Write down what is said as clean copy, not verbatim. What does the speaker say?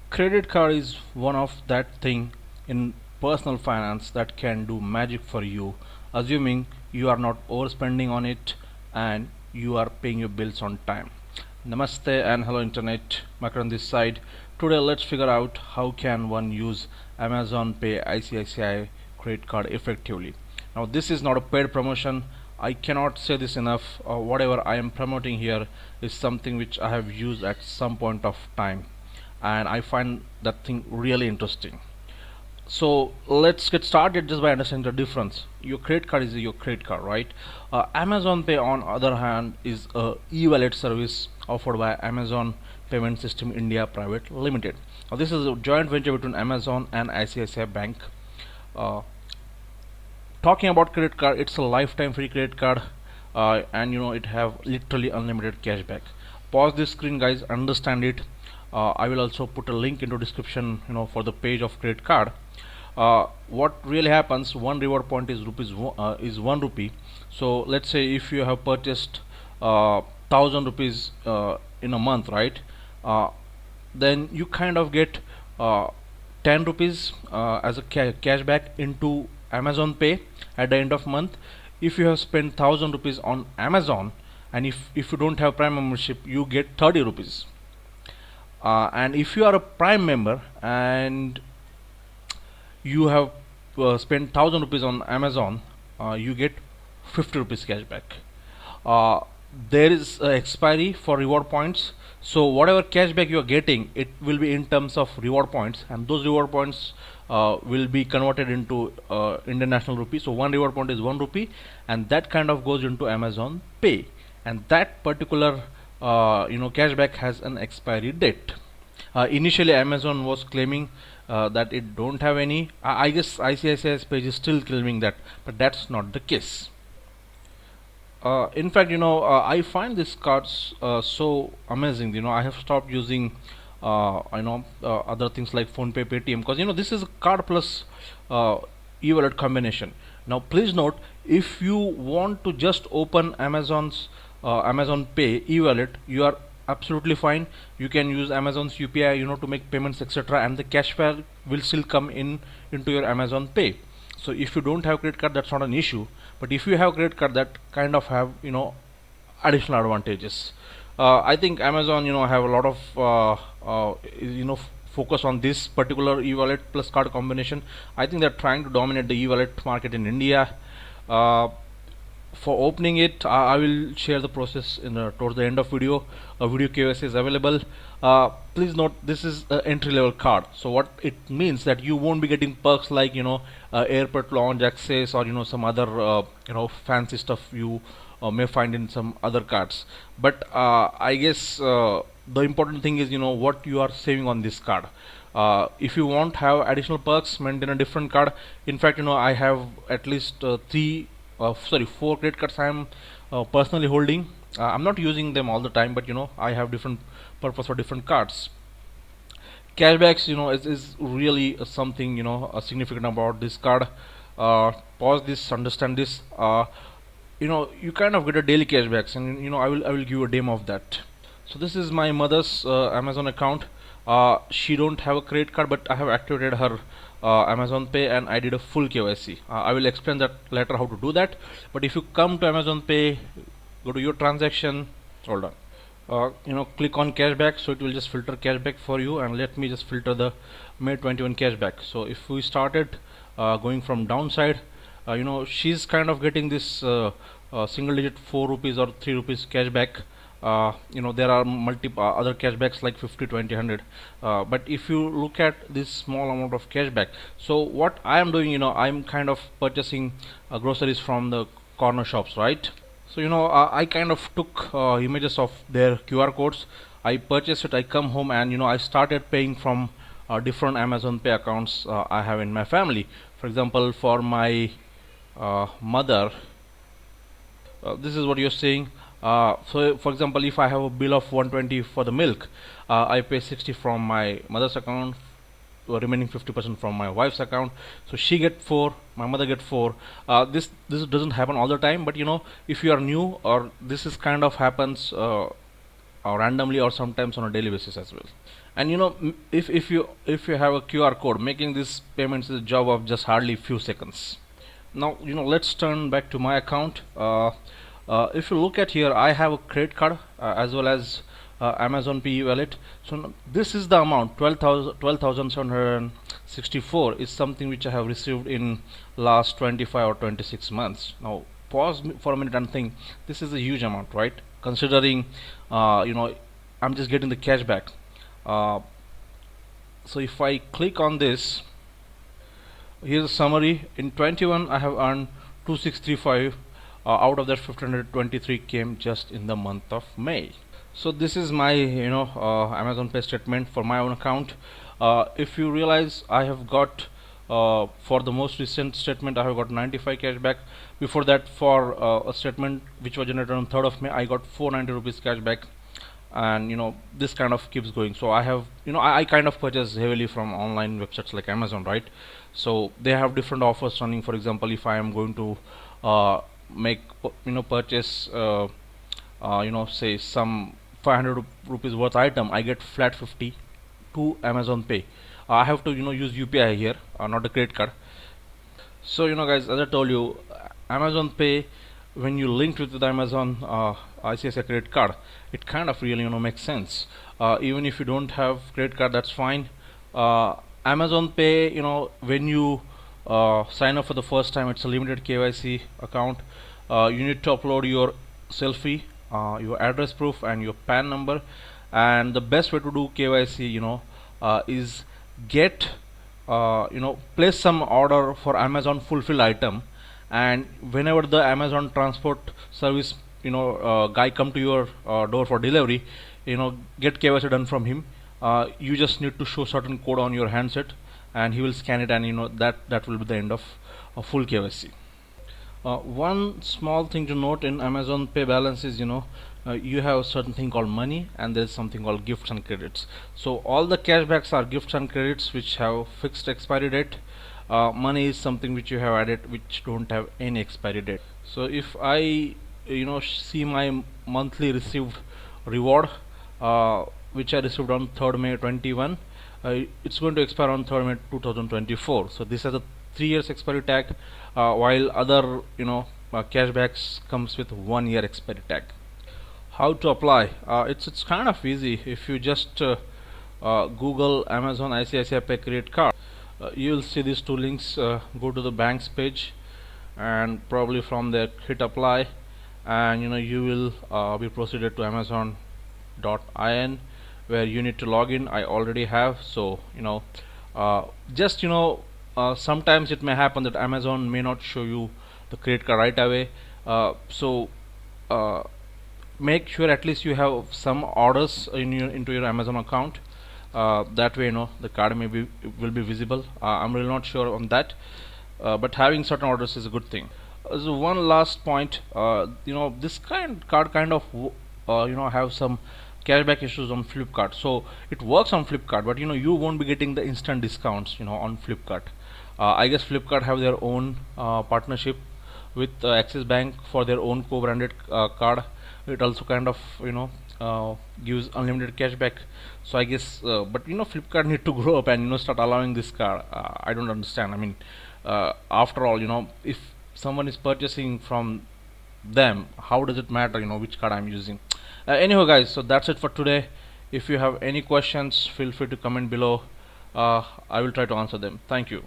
Credit card is one of that thing in personal finance that can do magic for you, assuming you are not overspending on it and you are paying your bills on time. Namaste and hello internet, Makar on this side. Today let's figure out how can one use Amazon Pay ICICI credit card effectively. Now this is not a paid promotion. I cannot say this enough. Whatever I am promoting here is something which I have used at some point of time and I find that thing really interesting. So let's get started just by understanding the difference. Your credit card is your credit card, right? Amazon Pay, on other hand, is a e-wallet service offered by Amazon Payment System India Private Limited. Now, this is a joint venture between Amazon and ICICI Bank. Uh, Talking about credit card, it's a lifetime free credit card, and it have literally unlimited cashback. Pause this screen, guys. Understand it. I will also put a link into description, for the page of credit card. What really happens? One reward point is is 1 rupee. So let's say if you have purchased 1,000 rupees in a month, right? Uh, then you kind of get 10 rupees as a cashback into Amazon Pay at the end of month. If you have spent 1,000 rupees on Amazon, and if you don't have Prime membership, you get 30 rupees. And if you are a Prime member and you have spent 1,000 rupees on Amazon, you get 50 rupees cashback. uh, there is expiry for reward points, so whatever cashback you are getting, it will be in terms of reward points, and those reward points will be converted into international rupee. So one reward point is 1 rupee, and that kind of goes into Amazon Pay, and that particular cashback has an expiry date. Initially Amazon was claiming that it don't have any. I guess ICICI's page is still claiming that, but that's not the case. In fact, I find these cards so amazing. I have stopped using, other things like PhonePe, Paytm, because this is a card plus e-wallet combination. Now, please note, if you want to just open Amazon Pay e-wallet, you are absolutely fine. You can use Amazon's UPI, to make payments, etc., and the cashback will still come into your Amazon Pay. So if you don't have credit card, that's not an issue, but if you have credit card, that kind of have additional advantages. I think Amazon have a lot of focus on this particular e-wallet plus card combination. I think they're trying to dominate the e-wallet market in India. For opening it, I will share the process towards the end of video. A video KYC is available. Please note, this is an entry level card, so what it means that you won't be getting perks like airport lounge access, or some other fancy stuff you may find in some other cards. But I guess the important thing is what you are saving on this card. If you want have additional perks, maintain a different card. In fact, I have at least four credit cards I am personally holding. I'm not using them all the time, but I have different purpose for different cards. Cashbacks, is really something significant about this card. Pause this, understand this. You kind of get a daily cashbacks, and I will give a demo of that. So this is my mother's Amazon account. She don't have a credit card, but I have activated her Amazon Pay, and I did a full KYC. I will explain that later how to do that. But if you come to Amazon Pay, go to your transaction, hold on, click on cashback, so it will just filter cashback for you, and let me just filter the May 21 cashback. So if we started going from downside, she's kind of getting this single digit 4 rupees or 3 rupees cashback. There are multiple other cashbacks like 50, 20, 100, but if you look at this small amount of cashback, so what I am doing, I'm kind of purchasing groceries from the corner shops, right? So I kind of took images of their QR codes. I purchased it, I come home, and I started paying from different Amazon Pay accounts I have in my family. For example, for my mother, this is what you're seeing. So for example, if I have a bill of 120 for the milk, I pay 60 from my mother's account, remaining 50% from my wife's account. So she get 4, my mother get 4. This doesn't happen all the time, but if you are new, or this is kind of happens randomly, or sometimes on a daily basis as well. And if you have a QR code, making this payments is a job of just hardly few seconds. Now let's turn back to my account. If you look at here, I have a credit card as well as Amazon Pay wallet. So this is the amount 12,764 is something which I have received in last 25 or 26 months. Now pause for a minute and think, this is a huge amount, right? Considering I'm just getting the cash back. So if I click on this, here's a summary. In 21 I have earned 2635. Out of that 1523 came just in the month of May. So this is my Amazon Pay statement for my own account. If you realize, I have got for the most recent statement I have got 95 cash back. Before that, for a statement which was generated on 3rd of May, I got 490 rupees cash back. And this kind of keeps going. So I have I kind of purchase heavily from online websites like Amazon, right? So they have different offers running. For example, if I am going to make purchase say some 500 rupees worth item, I get flat 50 to Amazon Pay. I have to use UPI here, not a credit card. So guys, as I told you, Amazon Pay, when you link with the Amazon ICICI credit card, it kind of really makes sense. Even if you don't have credit card, that's fine. Amazon Pay, when you sign up for the first time, it's a limited KYC account. You need to upload your selfie, your address proof, and your PAN number. And the best way to do KYC, is get place some order for Amazon fulfilled item, and whenever the Amazon transport service guy come to your door for delivery, get KYC done from him. You just need to show certain code on your handset, and he will scan it, and that will be the end of full KYC. One small thing to note in Amazon Pay balance is you have a certain thing called money, and there is something called gifts and credits. So all the cashbacks are gifts and credits which have fixed expiry date. Money is something which you have added which don't have any expiry date. So if I see my monthly received reward, which I received on 3rd May 21, it's going to expire on 3rd May 2024. So this has a 3 years expiry tag, while other cashbacks comes with 1 year expiry tag. How to apply? It's kind of easy. If you just Google Amazon ICICI Pay credit card, you will see these two links. Go to the bank's page, and probably from there hit apply, and you will be proceeded to Amazon.in, where you need to log in. I already have. So just sometimes it may happen that Amazon may not show you the credit card right away. So make sure at least you have some orders into your Amazon account. That way the card will be visible. I'm really not sure on that, but having certain orders is a good thing. So one last point, this card kind of have some cashback issues on Flipkart. So it works on Flipkart, but you won't be getting the instant discounts on Flipkart. I guess Flipkart have their own partnership with Axis Bank for their own co-branded card. It also kind of gives unlimited cashback. So I guess but Flipkart need to grow up and start allowing this card. I don't understand. I mean, after all, if someone is purchasing from them, how does it matter which card I'm using? Anyhow guys, so that's it for today. If you have any questions, feel free to comment below. I will try to answer them. Thank you.